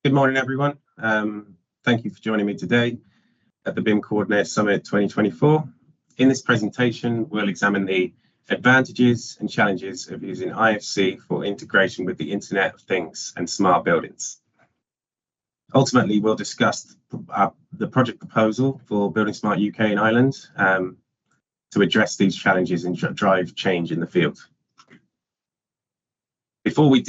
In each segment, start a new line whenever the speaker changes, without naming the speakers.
Good morning, everyone. Thank you for joining me today at the BIM Coordinator Summit 2024. In this presentation, we'll examine the advantages and challenges of using IFC for integration with the Internet of Things and smart buildings. Ultimately, we'll discuss the project proposal for Building Smart UK and Ireland to address these challenges and drive change in the field. Before we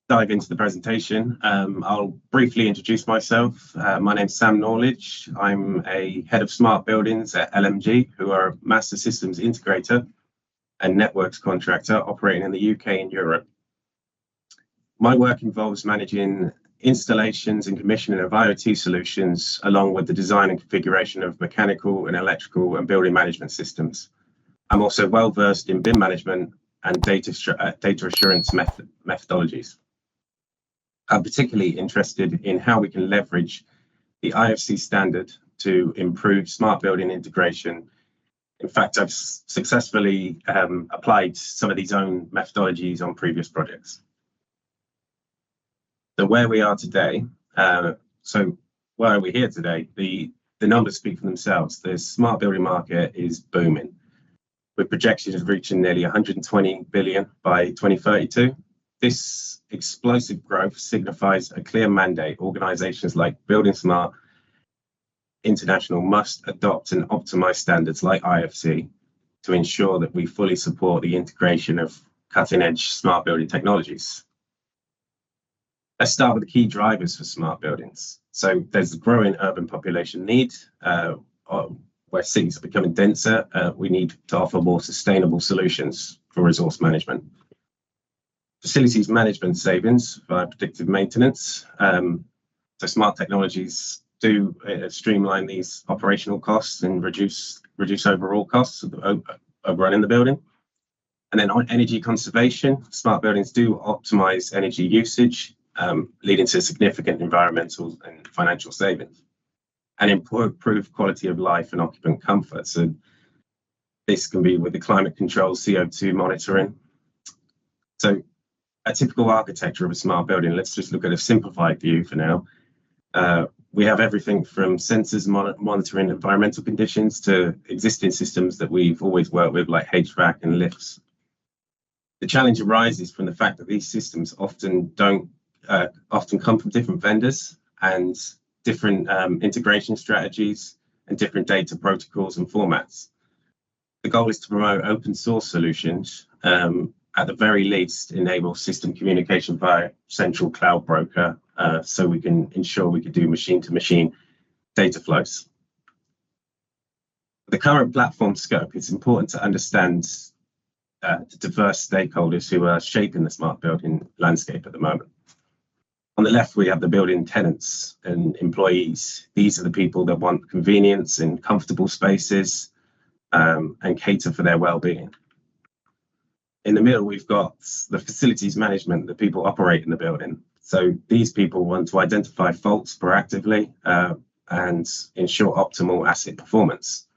dive into the presentation, I'll briefly introduce myself. My name's Sam Norledge. I'm a head of smart buildings at LMG, who are a master systems integrator and networks contractor operating in the UK and Europe. My work involves managing installations and commissioning of IoT solutions, along with the design and configuration of mechanical and electrical and building management systems. I'm also well versed in BIM management and data assurance methodologies. I'm particularly interested in how we can leverage the IFC standard to improve smart building integration. In fact, I've successfully applied some of these own methodologies on previous projects. So where we are today, why are we here today? The numbers speak for themselves. The smart building market is booming, with projections of reaching nearly 120 billion by 2032. This explosive growth signifies a clear mandate. Organizations like Building Smart International must adopt and optimize standards like IFC to ensure that we fully support the integration of cutting-edge smart building technologies. Let's start with the key drivers for smart buildings. So there's the growing urban population need, where cities are becoming denser. We need to offer more sustainable solutions for resource management. Facilities management savings via predictive maintenance. So smart technologies do streamline these operational costs and reduce overall costs of running the building. And then on energy conservation, smart buildings do optimize energy usage, leading to significant environmental and financial savings, and improve quality of life and occupant comfort. So this can be with the climate control, CO2 monitoring. So a typical architecture of a smart building, let's just look at a simplified view for now. We have everything from sensors monitoring environmental conditions to existing systems that we've always worked with, like HVAC and lifts. The challenge arises from the fact that these systems often come from different vendors and different integration strategies and different data protocols and formats. The goal is to promote open source solutions, at the very least enable system communication via central cloud broker, so we can ensure we can do machine to machine data flows. The current platform scope, it's important to understand the diverse stakeholders who are shaping the smart building landscape at the moment. On the left, we have the building tenants and employees. These are the people that want convenience and comfortable spaces, and cater for their well-being. In the middle, we've got the facilities management, the people operating the building. So these people want to identify faults proactively and ensure optimal asset performance.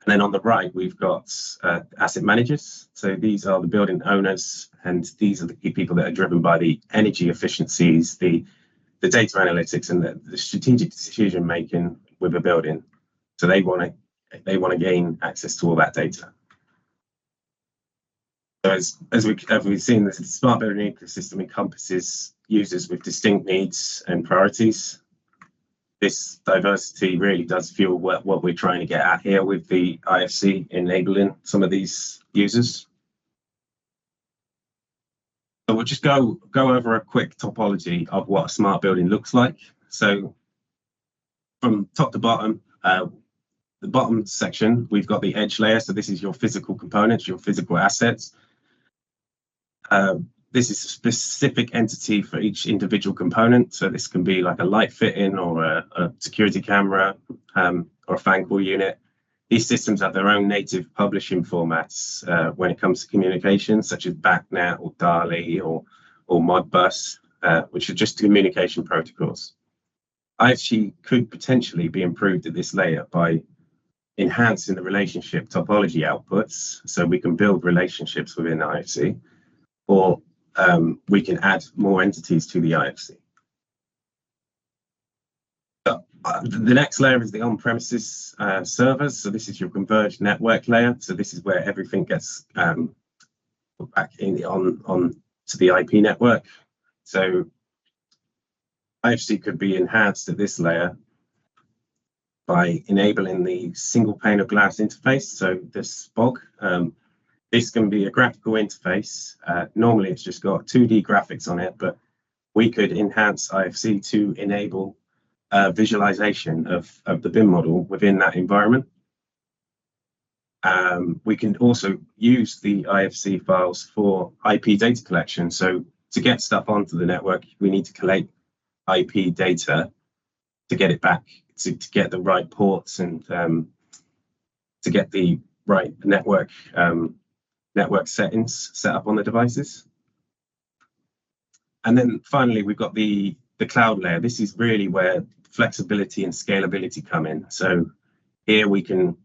And then on the right, we've got asset managers. So these are the building owners, and these are the key people that are driven by the energy efficiencies, the data analytics, and the strategic decision making with a building. So they want to gain access to all that data. So as we've seen, the smart building ecosystem encompasses users with distinct needs and priorities. This diversity really does fuel what we're trying to get at here with the IFC enabling some of these users. So we'll just go over a quick topology of what a smart building looks like. So from top to bottom, the bottom section, we've got the edge layer. So this is your physical components, your physical assets. This is a specific entity for each individual component. So this can be like a light fitting or a security camera or a fan coil unit. These systems have their own native publishing formats when it comes to communication, such as BACnet or DALI or Modbus, which are just communication protocols. IFC could potentially be improved at this layer by enhancing the relationship topology outputs, so we can build relationships within IFC, or we can add more entities to the IFC. The next layer is the on-premises servers. So this is your converged network layer. So this is where everything gets put back on to the IP network. So IFC could be enhanced at this layer by enabling the single pane of glass interface. So this SPOG, this can be a graphical interface. Normally it's just got 2D graphics on it, but we could enhance IFC to enable visualization of the BIM model within that environment. We can also use the IFC files for IP data collection. So to get stuff onto the network, we need to collect IP data to get it back, to get the right ports and to get the right network settings set up on the devices. And then finally, we've got the cloud layer. This is really where flexibility and scalability come in. So here we can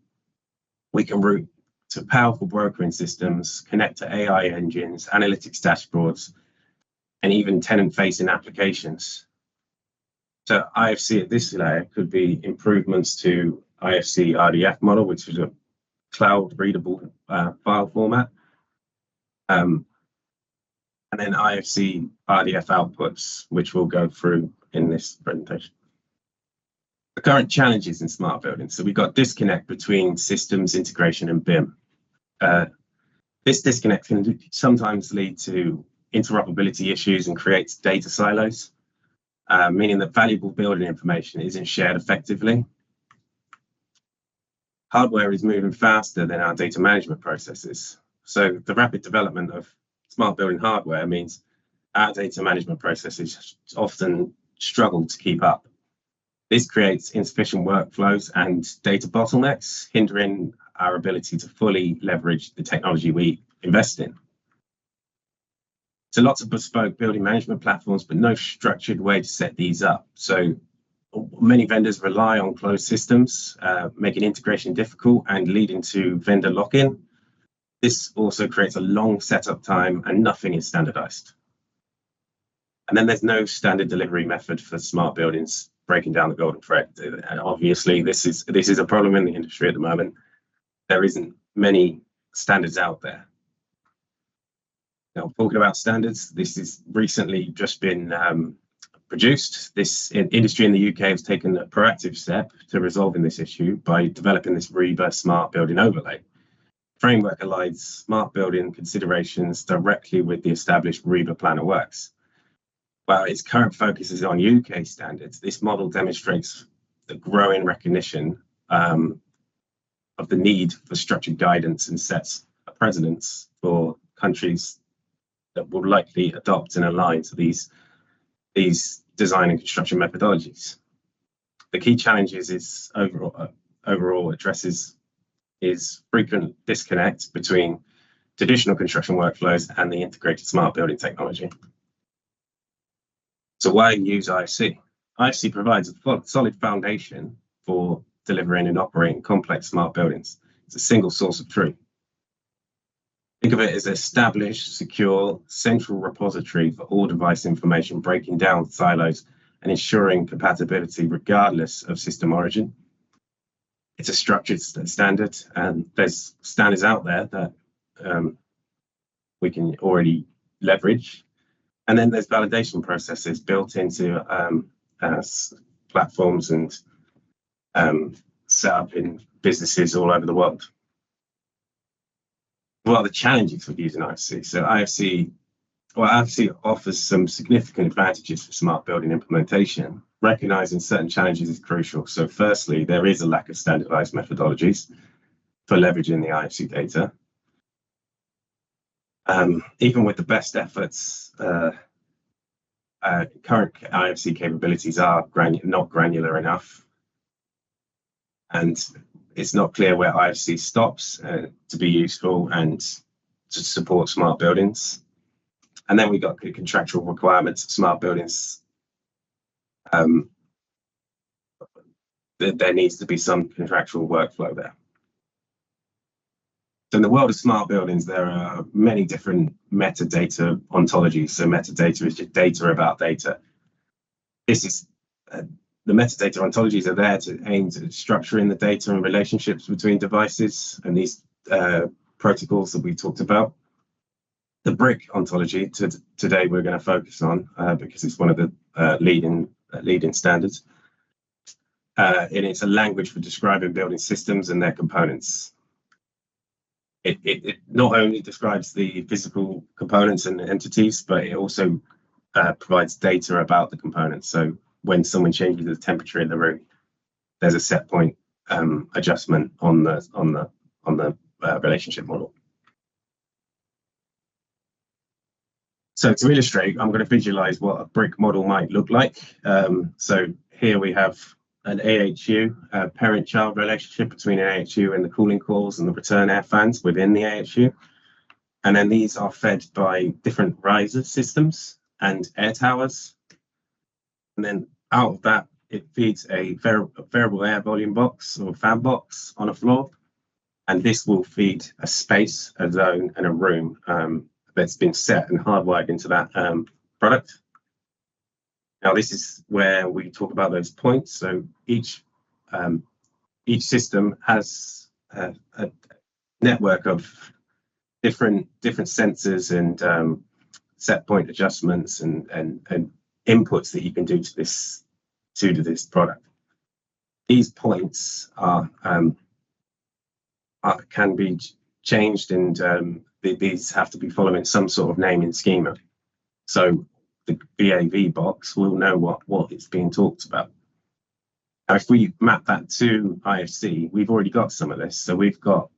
route to powerful brokering systems, connect to AI engines, analytics dashboards, and even tenant-facing applications. So IFC at this layer could be improvements to IFC RDF model, which is a cloud-readable file format. And then IFC RDF outputs, which we'll go through in this presentation. The current challenges in smart buildings. So we've got disconnect between systems integration and BIM. This disconnect can sometimes lead to interoperability issues and creates data silos, meaning that valuable building information isn't shared effectively. Hardware is moving faster than our data management processes. So the rapid development of smart building hardware means our data management processes often struggle to keep up. This creates insufficient workflows and data bottlenecks, hindering our ability to fully leverage the technology we invest in. So lots of bespoke building management platforms, but no structured way to set these up. So many vendors rely on closed systems, making integration difficult and leading to vendor lock-in. This also creates a long setup time and nothing is standardized. And then there's no standard delivery method for smart buildings, breaking down the golden thread. And obviously this is a problem in the industry at the moment. There isn't many standards out there. Now, talking about standards, this has recently just been produced. This industry in the UK has taken a proactive step to resolving this issue by developing this REBA smart building overlay. Framework aligns smart building considerations directly with the established REBA plan of works. While its current focus is on UK standards, this model demonstrates the growing recognition of the need for structured guidance and sets a precedence for countries that will likely adopt and align to these design and construction methodologies. The key challenges is overall addresses is frequent disconnect between traditional construction workflows and the integrated smart building technology. So why use IFC? IFC provides a solid foundation for delivering and operating complex smart buildings. It's a single source of truth. Think of it as an established, secure, central repository for all device information, breaking down silos and ensuring compatibility regardless of system origin. It's a structured standard, and there's standards out there that we can already leverage. And then there's validation processes built into platforms and set up in businesses all over the world. What are the challenges with using IFC? So IFC offers some significant advantages for smart building implementation. Recognizing certain challenges is crucial. So firstly, there is a lack of standardized methodologies for leveraging the IFC data. Even with the best efforts, current IFC capabilities are not granular enough. And it's not clear where IFC stops to be useful and to support smart buildings. And then we've got the contractual requirements of smart buildings. There needs to be some contractual workflow there. So in the world of smart buildings, there are many different metadata ontologies. So metadata is just data about data. This is The metadata ontologies are there to aim at structuring the data and relationships between devices and these protocols that we talked about. The brick ontology today we're going to focus on because it's one of the leading standards. And it's a language for describing building systems and their components. It not only describes the physical components and entities, but it also provides data about the components. So when someone changes the temperature in the room, there's a set point adjustment on the relationship model. So to illustrate, I'm going to visualize what a brick model might look like. So here we have an AHU, a parent-child relationship between an AHU and the cooling coils and the return air fans within the AHU. And then these are fed by different riser systems and air towers. And then out of that, it feeds a variable air volume box or fan box on a floor. And this will feed a space, a zone, and a room that's been set and hardwired into that product. Now, this is where we talk about those points. So each system has a network of different sensors and set point adjustments and inputs that you can do to this product. These points can be changed, and these have to be following some sort of naming schema. So the VAV box will know what is being talked about. Now, if we map that to IFC, we've already got some of this. So we've got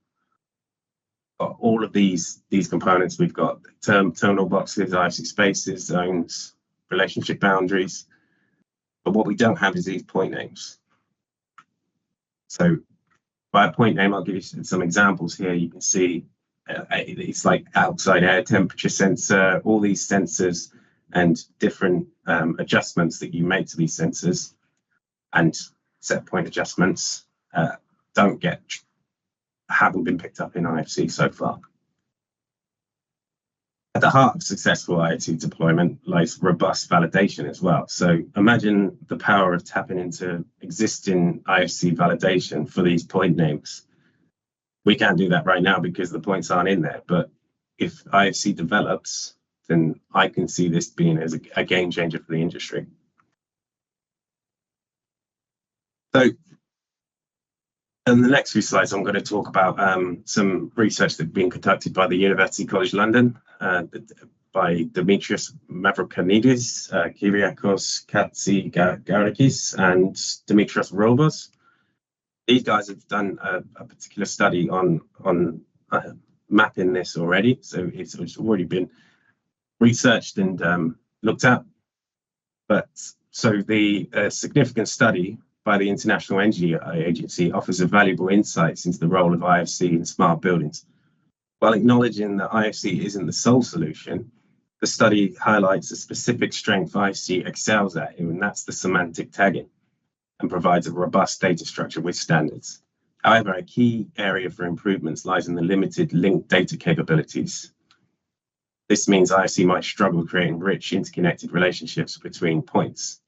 all of these components. We've got terminal boxes, IFC spaces, zones, relationship boundaries. But what we don't have is these point names. So by a point name, I'll give you some examples here. You can see it's like outside air temperature sensor, all these sensors and different adjustments that you make to these sensors and set point adjustments haven't been picked up in IFC so far. At the heart of successful IoT deployment lies robust validation as well. So imagine the power of tapping into existing IFC validation for these point names. We can't do that right now because the points aren't in there. But if IFC develops, then I can see this being as a game changer for the industry. So in the next few slides, I'm going to talk about some research that's been conducted by the University College London by Dimitrios Mavrokanidis, Kyriakos Katsigourakis, and Dimitrios Robos. These guys have done a particular study on mapping this already, so it's already been researched and looked at. But so the significant study by the International Energy Agency offers a valuable insights into the role of IFC in smart buildings. While acknowledging that IFC isn't the sole solution, the study highlights a specific strength IFC excels at, and that's the semantic tagging, and provides a robust data structure with standards. However, a key area for improvements lies in the limited linked data capabilities. This means IFC might struggle creating rich interconnected relationships between points.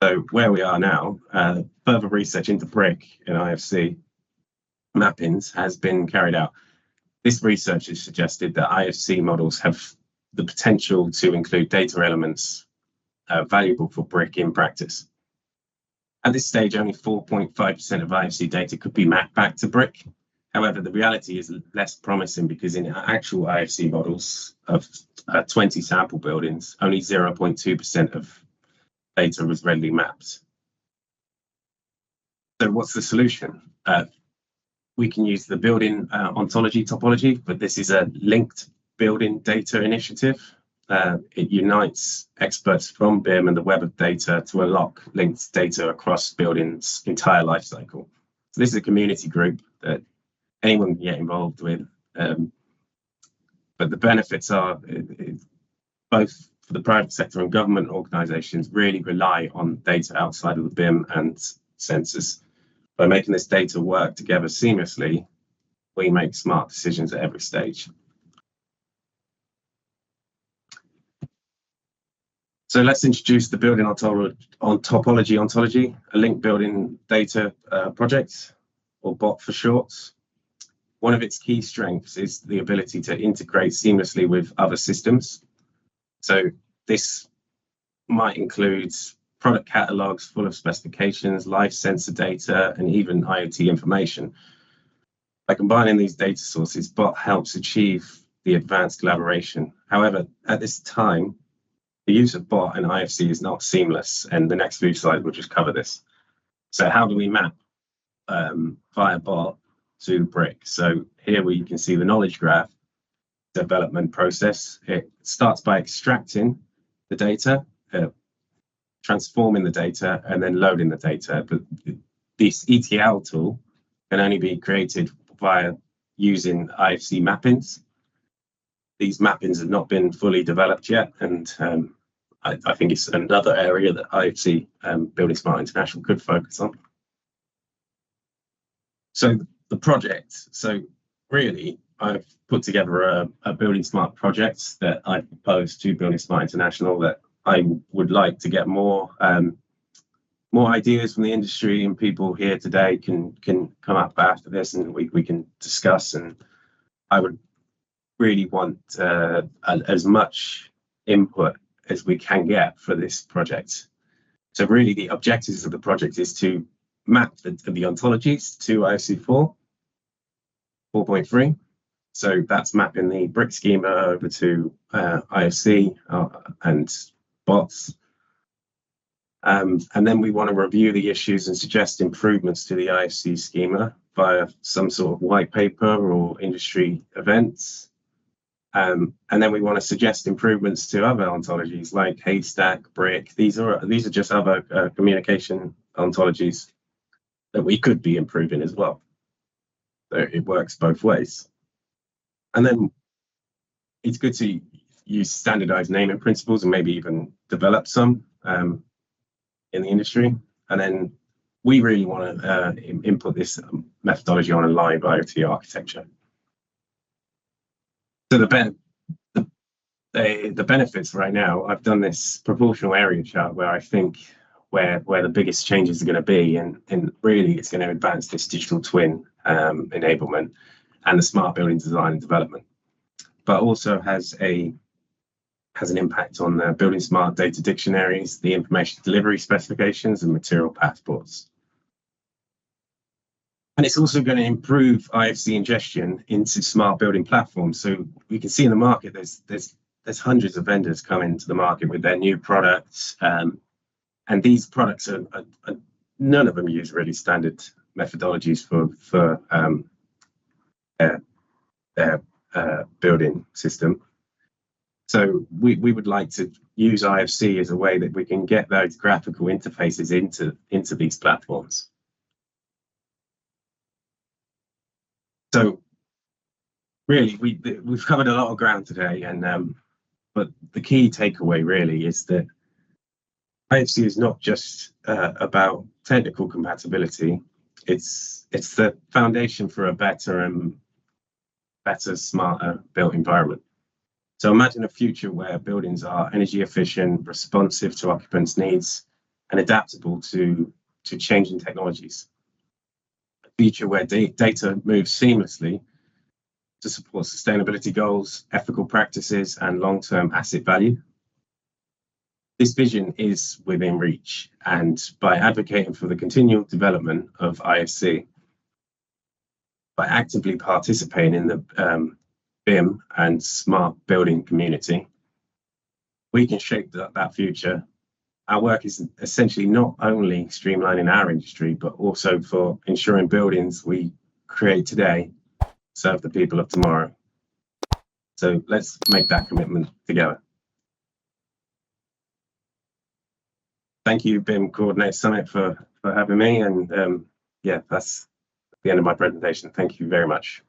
So where we are now, further research into brick and IFC mappings has been carried out. This research has suggested that IFC models have the potential to include data elements valuable for brick in practice. At this stage, only 4.5% of IFC data could be mapped back to brick. However, the reality is less promising because in actual IFC models of 20 sample buildings, only 0.2% of data was readily mapped. So what's the solution? We can use the building ontology topology, but this is a linked building data initiative. It unites experts from BIM and the web of data to unlock linked data across buildings' entire life cycle. So this is a community group that anyone can get involved with. But the benefits are both for the private sector and government organizations really rely on data outside of the BIM and sensors. By making this data work together seamlessly, we make smart decisions at every stage. So let's introduce the building topology ontology, a linked building data project, or BOT for short. One of its key strengths is the ability to integrate seamlessly with other systems. So this might include product catalogs full of specifications, live sensor data, and even IoT information. By combining these data sources, BOT helps achieve the advanced collaboration. However, at this time, the use of BOT and IFC is not seamless, and the next few slides will just cover this. So how do we map via BOT to brick? So here you can see the knowledge graph development process. It starts by extracting the data, transforming the data, and then loading the data. But this ETL tool can only be created via using IFC mappings. These mappings have not been fully developed yet, and I think it's another area that IFC Building Smart International could focus on. So the project. So really, I've put together a Building Smart project that I proposed to Building Smart International that I would like to get more ideas from the industry, and people here today can come up after this and we can discuss. And I would really want as much input as we can get for this project. So really the objectives of the project is to map the ontologies to IFC 4.3. So that's mapping the brick schema over to IFC and BOTs. And then we want to review the issues and suggest improvements to the IFC schema via some sort of white paper or industry events. And then we want to suggest improvements to other ontologies like Haystack, Brick. These are just other communication ontologies that we could be improving as well. So it works both ways. And then it's good to use standardized naming principles and maybe even develop some in the industry. And then we really want to input this methodology on a live IoT architecture. So the benefits right now, I've done this proportional area chart where I think where the biggest changes are going to be, and really it's going to advance this digital twin enablement and the smart building design and development, but also has an impact on the building smart data dictionaries, the information delivery specifications, and material passports. And it's also going to improve IFC ingestion into smart building platforms. So we can see in the market there's hundreds of vendors coming to the market with their new products, and these products are none of them use really standard methodologies for their building system. So we would like to use IFC as a way that we can get those graphical interfaces into these platforms. So really, we've covered a lot of ground today, and but the key takeaway really is that IFC is not just about technical compatibility. It's the foundation for a better, smarter built environment. So imagine a future where buildings are energy efficient, responsive to occupants' needs, and adaptable to changing technologies. A future where data moves seamlessly to support sustainability goals, ethical practices, and long-term asset value. This vision is within reach, and by advocating for the continual development of IFC, by actively participating in the BIM and smart building community, we can shape that future. Our work is essentially not only streamlining our industry, but also for ensuring buildings we create today serve the people of tomorrow. So let's make that commitment together. Thank you, BIM Coordinator Summit, for having me. And yeah, that's the end of my presentation. Thank you very much.